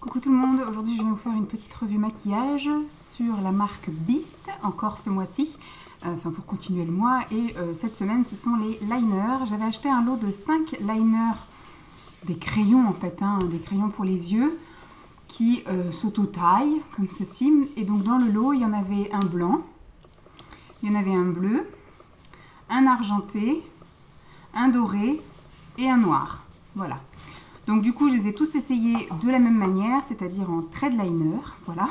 Coucou tout le monde, aujourd'hui je vais vous faire une petite revue maquillage sur la marque Bis, encore ce mois-ci, enfin pour continuer le mois, et cette semaine ce sont les liners. J'avais acheté un lot de 5 liners, des crayons en fait, des crayons pour les yeux, qui s'auto-taillent comme ceci, et donc dans le lot il y en avait un blanc, il y en avait un bleu, un argenté, un doré et un noir, voilà. Donc du coup, je les ai tous essayés de la même manière, c'est-à-dire en thread liner, voilà.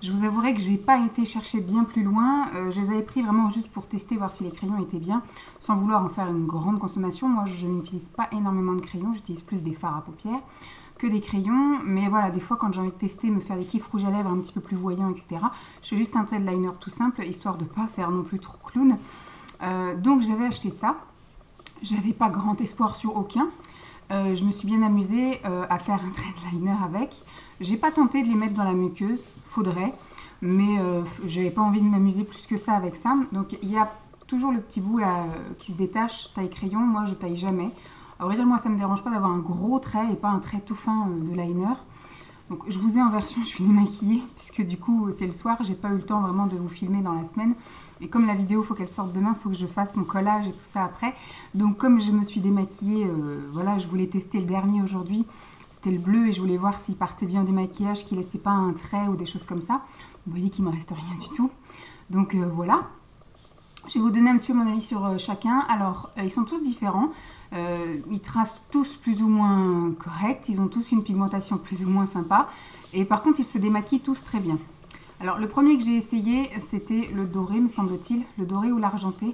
Je vous avouerai que j'ai pas été chercher bien plus loin, je les avais pris vraiment juste pour tester, voir si les crayons étaient bien, sans vouloir en faire une grande consommation. Moi, je n'utilise pas énormément de crayons, j'utilise plus des fards à paupières que des crayons. Mais voilà, des fois, quand j'ai envie de tester, me faire des kiffs rouges à lèvres un petit peu plus voyants, etc., je fais juste un thread liner tout simple, histoire de pas faire non plus trop clown. Donc j'avais acheté ça, j'avais pas grand espoir sur aucun. Je me suis bien amusée à faire un thread liner avec. J'ai pas tenté de les mettre dans la muqueuse, faudrait, mais j'avais pas envie de m'amuser plus que ça avec ça. Donc il y a toujours le petit bout là qui se détache, taille crayon. Moi je taille jamais. À vrai dire, moi ça me dérange pas d'avoir un gros trait et pas un trait tout fin de liner. Donc je vous ai en version je suis démaquillée puisque du coup c'est le soir, j'ai pas eu le temps vraiment de vous filmer dans la semaine. Et comme la vidéo, il faut qu'elle sorte demain, il faut que je fasse mon collage et tout ça après. Donc comme je me suis démaquillée, voilà, je voulais tester le dernier aujourd'hui. C'était le bleu et je voulais voir s'il partait bien au démaquillage, qu'il ne laissait pas un trait ou des choses comme ça. Vous voyez qu'il ne me reste rien du tout. Donc voilà. Je vais vous donner un petit peu mon avis sur chacun. Alors, ils sont tous différents. Ils tracent tous plus ou moins correct. Ils ont tous une pigmentation plus ou moins sympa. Et par contre, ils se démaquillent tous très bien. Alors le premier que j'ai essayé, c'était le doré, me semble-t-il, le doré ou l'argenté,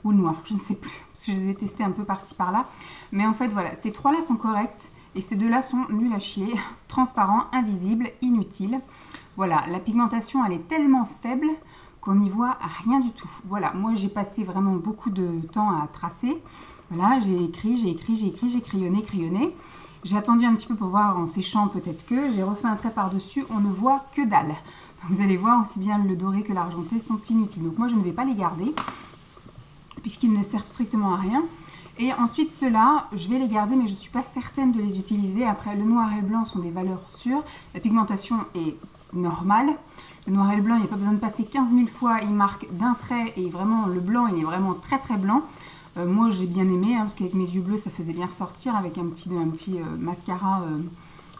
ou le noir, je ne sais plus, parce que je les ai testés un peu par-ci par-là. Mais en fait voilà, ces trois-là sont corrects, et ces deux-là sont nuls à chier, transparents, invisibles, inutiles. Voilà, la pigmentation elle est tellement faible qu'on n'y voit rien du tout. Voilà, moi j'ai passé vraiment beaucoup de temps à tracer. Voilà, j'ai écrit, j'ai crayonné. J'ai attendu un petit peu pour voir en séchant peut-être que, j'ai refait un trait par-dessus, on ne voit que dalle. Vous allez voir, aussi bien le doré que l'argenté sont inutiles. Donc moi, je ne vais pas les garder, puisqu'ils ne servent strictement à rien. Et ensuite, ceux-là, je vais les garder, mais je ne suis pas certaine de les utiliser. Après, le noir et le blanc sont des valeurs sûres. La pigmentation est normale. Le noir et le blanc, il n'y a pas besoin de passer 15 000 fois. Il marque d'un trait, et vraiment, le blanc, il est vraiment très très blanc. Moi, j'ai bien aimé, parce qu'avec mes yeux bleus, ça faisait bien ressortir, avec un petit mascara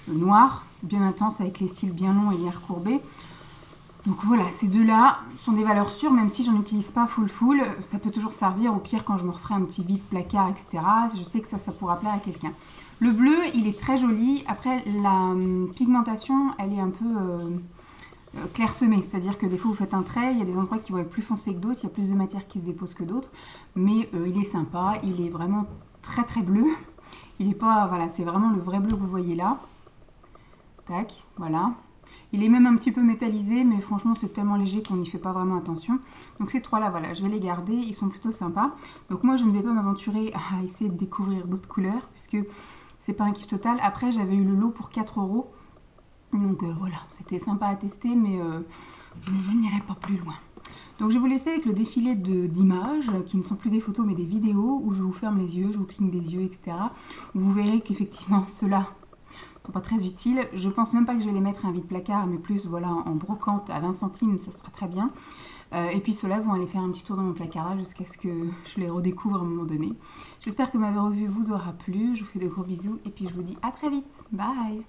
noir, bien intense, avec les cils bien longs et bien recourbés. Donc voilà, ces deux-là sont des valeurs sûres, même si j'en utilise pas full. Ça peut toujours servir, au pire quand je me referai un petit vide placard, etc. Je sais que ça pourra plaire à quelqu'un. Le bleu, il est très joli. Après, la pigmentation, elle est un peu clairsemée. C'est-à-dire que des fois, vous faites un trait, il y a des endroits qui vont être plus foncés que d'autres, il y a plus de matière qui se dépose que d'autres. Mais il est sympa, il est vraiment très très bleu. Il est pas, voilà, c'est vraiment le vrai bleu que vous voyez là. Tac, voilà. Il est même un petit peu métallisé, mais franchement, c'est tellement léger qu'on n'y fait pas vraiment attention. Donc ces trois-là, voilà, je vais les garder. Ils sont plutôt sympas. Donc moi, je ne vais pas m'aventurer à essayer de découvrir d'autres couleurs, puisque c'est pas un kiff total. Après, j'avais eu le lot pour 4 €. Donc voilà, c'était sympa à tester, mais je n'irai pas plus loin. Donc je vais vous laisser avec le défilé d'images, qui ne sont plus des photos, mais des vidéos, où je vous ferme les yeux, je vous cligne des yeux, etc. Où vous verrez qu'effectivement, ceux-là sont pas très utiles. Je pense même pas que je vais les mettre à un vide placard, mais plus voilà en brocante à 20 centimes, ça sera très bien. Et puis ceux-là vont aller faire un petit tour dans mon placard jusqu'à ce que je les redécouvre à un moment donné. J'espère que ma revue vous aura plu. Je vous fais de gros bisous et puis je vous dis à très vite. Bye!